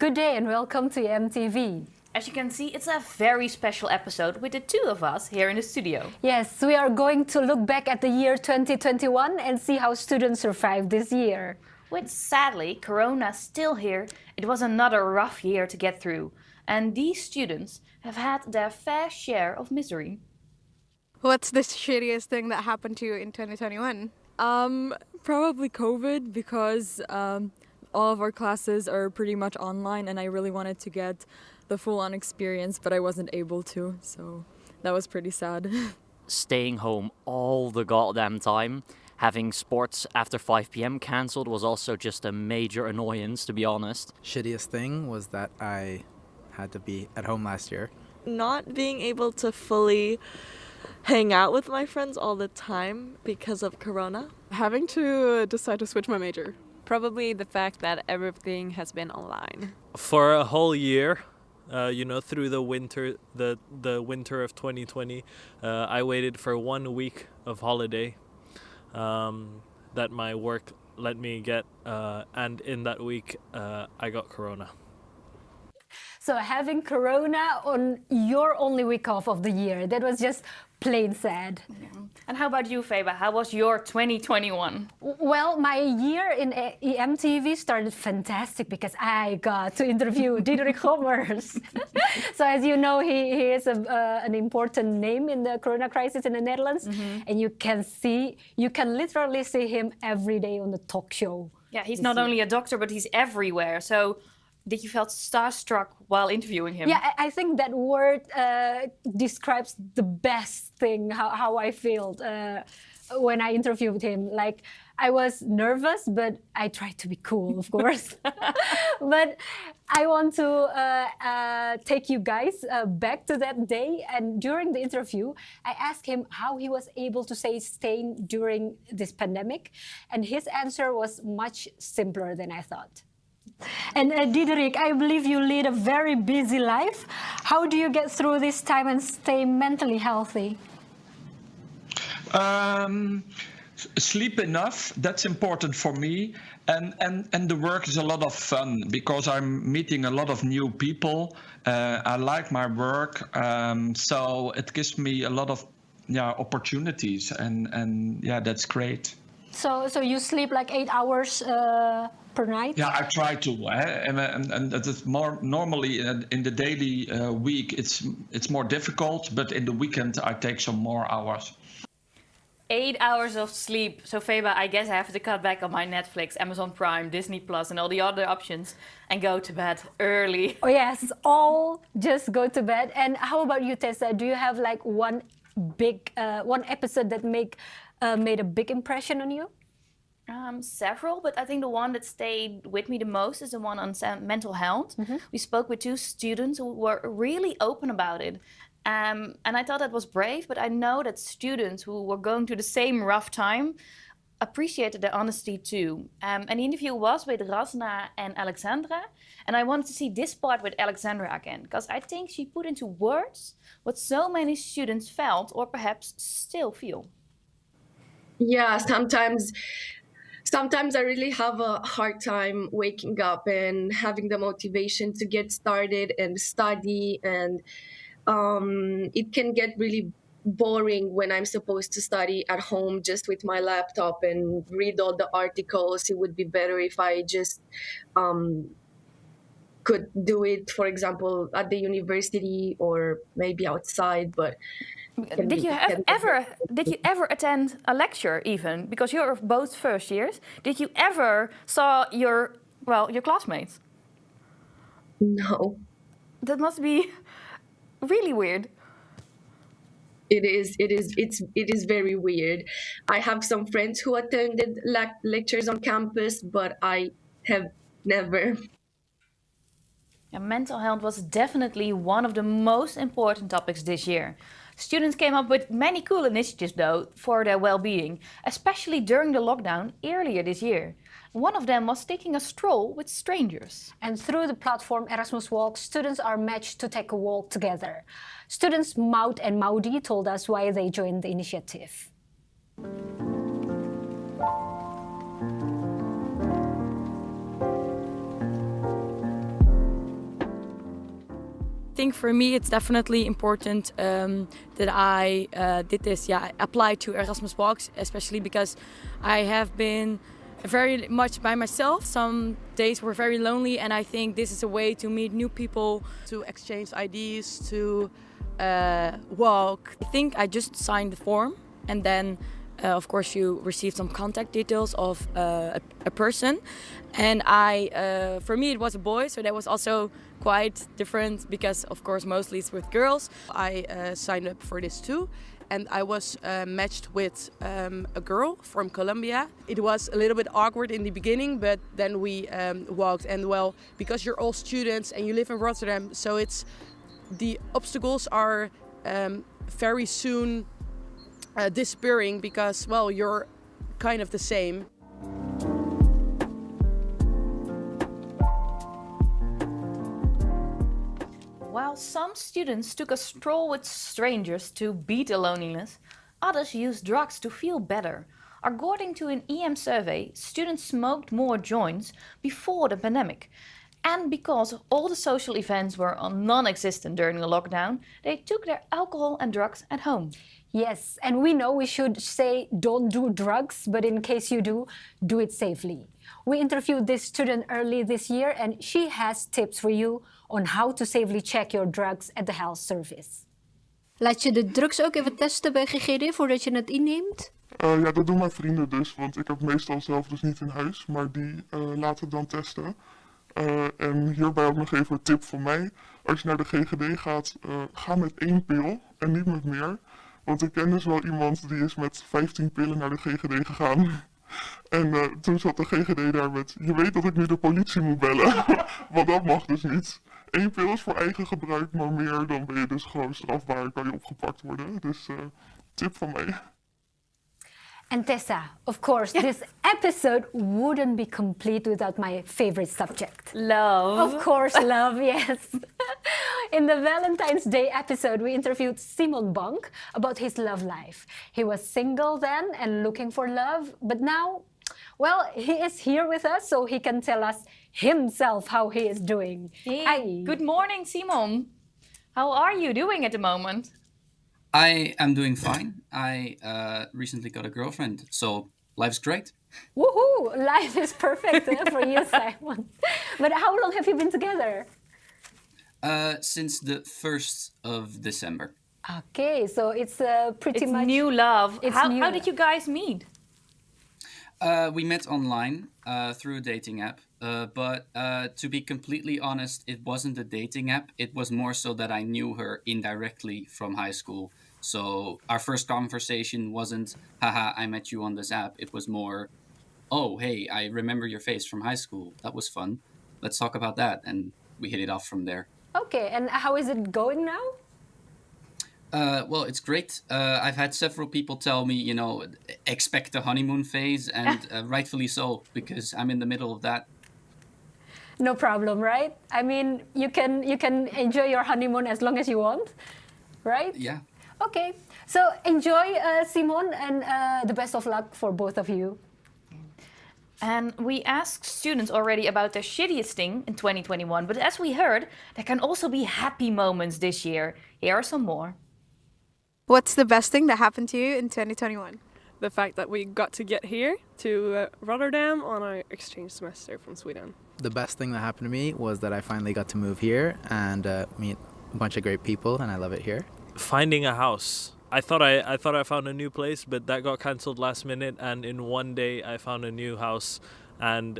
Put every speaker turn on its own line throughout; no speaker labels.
Good day and welcome to MTV.
As you can see, it's a very special episode with the two of us here in the studio.
Yes, we are going to look back at the year 2021 and see how students survived this year.
With sadly, Corona still here, it was another rough year to get through. And these students have had their fair share of misery.
What's the shittiest thing that happened to you in 2021?
Probably COVID because all of our classes are pretty much online and I really wanted to get the full-on experience, but I wasn't able to, so that was pretty sad.
Staying home all the goddamn time, having sports after 5 p.m. cancelled was also just a major annoyance, to be honest.
Shittiest thing was that I had to be at home last year.
Not being able to fully hang out with my friends all the time because of Corona.
Having to decide to switch my major.
Probably the fact that everything has been online.
For a whole year, through the winter, the winter of 2020, I waited for 1 week of holiday that my work let me get, and in that week, I got Corona.
So having Corona on your only week off of the year, that was just plain sad.
Yeah. And how about you, Feba? How was your 2021?
Well, my year in EMTV started fantastic because I got to interview Diederik Gommers. So as you know, he is an important name in the Corona crisis in the Netherlands. Mm-hmm. And you can literally see him every day on the talk show.
Yeah, he's not only a doctor, but he's everywhere. So did you feel starstruck while interviewing him?
Yeah, I think that word describes the best thing, how I felt when I interviewed him. Like, I was nervous, but I tried to be cool, of course. But I want to take you guys back to that day. And during the interview, I asked him how he was able to stay sane during this pandemic. And his answer was much simpler than I thought. And Diederik, I believe you lead a very busy life. How do you get through this time and stay mentally healthy?
Sleep enough, that's important for me. And the work is a lot of fun because I'm meeting a lot of new people. I like my work, so it gives me a lot of opportunities, and that's great.
So you sleep like 8 hours per night?
Yeah, I try to, and that is more normally in the daily week. It's more difficult, but in the weekend I take some more hours.
8 hours of sleep. So Feba, I guess I have to cut back on my Netflix, Amazon Prime, Disney Plus, and all the other options, and go to bed early.
Oh yes, all just go to bed. And how about you, Tessa? Do you have like one episode that made a big impression on you?
Several, but I think the one that stayed with me the most is the one on mental health. Mm-hmm. We spoke with two students who were really open about it. And I thought that was brave, but I know that students who were going through the same rough time appreciated their honesty too. And the interview was with Rasna and Alexandra. And I wanted to see this part with Alexandra again, because I think she put into words what so many students felt or perhaps still feel.
Yeah, sometimes I really have a hard time waking up and having the motivation to get started and study, and it can get really boring when I'm supposed to study at home just with my laptop and read all the articles. It would be better if I just could do it, for example, at the university or maybe outside, but
Did you ever attend a lecture even? Because you're both first years. Did you ever saw your classmates?
No.
That must be really weird.
It is very weird. I have some friends who attended lectures on campus, but I have never.
Yeah, mental health was definitely one of the most important topics this year. Students came up with many cool initiatives, though, for their well-being, especially during the lockdown earlier this year. One of them was taking a stroll with strangers.
And through the platform Erasmus Walk, students are matched to take a walk together. Students Maud and Maudi told us why they joined the initiative.
think for me it's definitely important that I did this. Yeah, I applied to Erasmus Walks, especially because I have been very much by myself. Some days were very lonely, and I think this is a way to meet new people,
to exchange ideas, to walk.
I think I just signed the form, and then of course you receive some contact details of a person, and for me it was a boy, so that was also quite different because of course mostly it's with girls.
I signed up for this too, and I was matched with a girl from Colombia. It was a little bit awkward in the beginning, but then we walked, and well, because you're all students and you live in Rotterdam, so the obstacles are very soon disappearing because, well, you're kind of the same.
While some students took a stroll with strangers to beat the loneliness, others used drugs to feel better. According to an EM survey, students smoked more joints before the pandemic. And because all the social events were non-existent during the lockdown, they took their alcohol and drugs at home.
Yes, and we know we should say don't do drugs, but in case you do it safely. We interviewed this student early this year, and she has tips for you on how to safely check your drugs at the health service.
Laat je de drugs ook even testen bij GGD voordat je het inneemt?
Ja, dat doen mijn vrienden dus, want ik heb meestal zelf dus niet in huis, maar die laten het dan testen. En hierbij ook nog even een tip van mij. Als je naar de GGD gaat, ga met 1 pil en niet met meer. Want ik ken dus wel iemand die is met 15 pillen naar de GGD gegaan. En toen zat de GGD daar met, je weet dat ik nu de politie moet bellen. Want dat mag dus niet. 1 pil is voor eigen gebruik, maar meer dan ben je dus gewoon strafbaar, kan je opgepakt worden. Dus tip van mij.
And Tessa, of course, this episode wouldn't be complete without my favorite subject.
Love.
Of course, love, yes. In the Valentine's Day episode, we interviewed Simon Bank about his love life. He was single then and looking for love, but now, well, he is here with us, so he can tell us himself how he is doing.
Hey, good morning, Simon. How are you doing at the moment?
I am doing fine. I recently got a girlfriend, so life's great.
Woohoo! Life is perfect for you, Simon. But how long have you been together?
Since the 1st of December.
Okay, so it's pretty
it's
much
new love.
It's
How
new.
did you guys meet?
We met online through a dating app, but to be completely honest, it wasn't a dating app. It was more so that I knew her indirectly from high school. So our first conversation wasn't, haha, I met you on this app. It was more, oh, hey, I remember your face from high school. That was fun. Let's talk about that. And we hit it off from there.
Okay, and how is it going now?
Well, it's great. I've had several people tell me, expect the honeymoon phase, and rightfully so, because I'm in the middle of that.
No problem, right? I mean, you can enjoy your honeymoon as long as you want, right?
Yeah.
Okay, so enjoy, Simon, and the best of luck for both of you.
And we asked students already about their shittiest thing in 2021, but as we heard, there can also be happy moments this year. Here are some more.
What's the best thing that happened to you in 2021?
The fact that we got to get here to Rotterdam on our exchange semester from Sweden.
The best thing that happened to me was that I finally got to move here and meet a bunch of great people, and I love it here.
Finding a house. I thought I found a new place, but that got cancelled last minute, and in one day I found a new house. And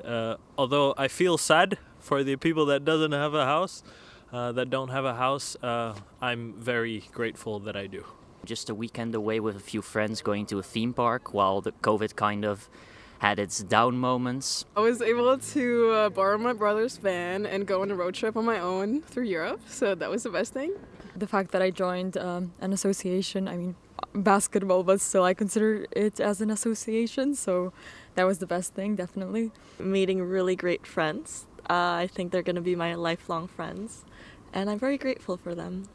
although I feel sad for the people that don't have a house, I'm very grateful that I do.
Just a weekend away with a few friends going to a theme park while the COVID kind of had its down moments.
I was able to borrow my brother's van and go on a road trip on my own through Europe, so that was the best thing.
The fact that I joined an association, I mean basketball, but still I consider it as an association, so that was the best thing, definitely.
Meeting really great friends. I think they're going to be my lifelong friends, and I'm very grateful for them.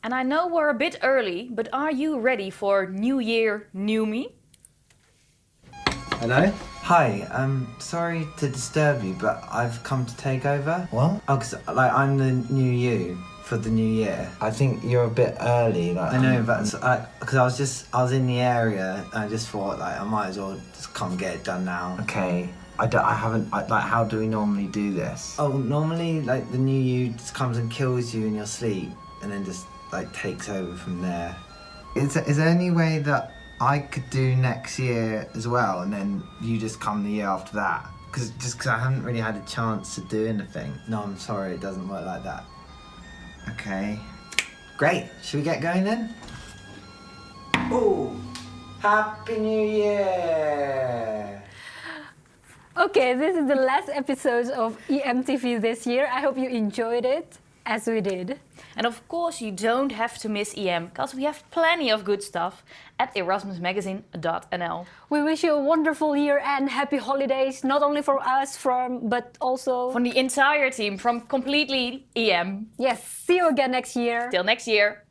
And I know we're a bit early, but are you ready for New Year, New Me?
Hello? Hi, sorry to disturb you, but I've come to take over. What? Oh, 'cause like I'm the new you for the new year. I think you're a bit early. Like, I know, but because I was in the area, and I just thought like I might as well just come get it done now. Okay. I haven't, like, how do we normally do this? Oh, normally, like, the new you just comes and kills you in your sleep, and then just, like, takes over from there. Is there any way that I could do next year as well, and then you just come the year after that? Because I haven't really had a chance to do anything. No, I'm sorry, it doesn't work like that. Okay. Great, should we get going then? Oh, Happy New Year!
Okay, this is the last episode of EMTV this year. I hope you enjoyed it, as we did.
And of course, you don't have to miss EM, because we have plenty of good stuff at erasmusmagazine.nl.
We wish you a wonderful year and happy holidays, not only for us, but also
from the entire team, from completely EM.
Yes, see you again next year.
Till next year.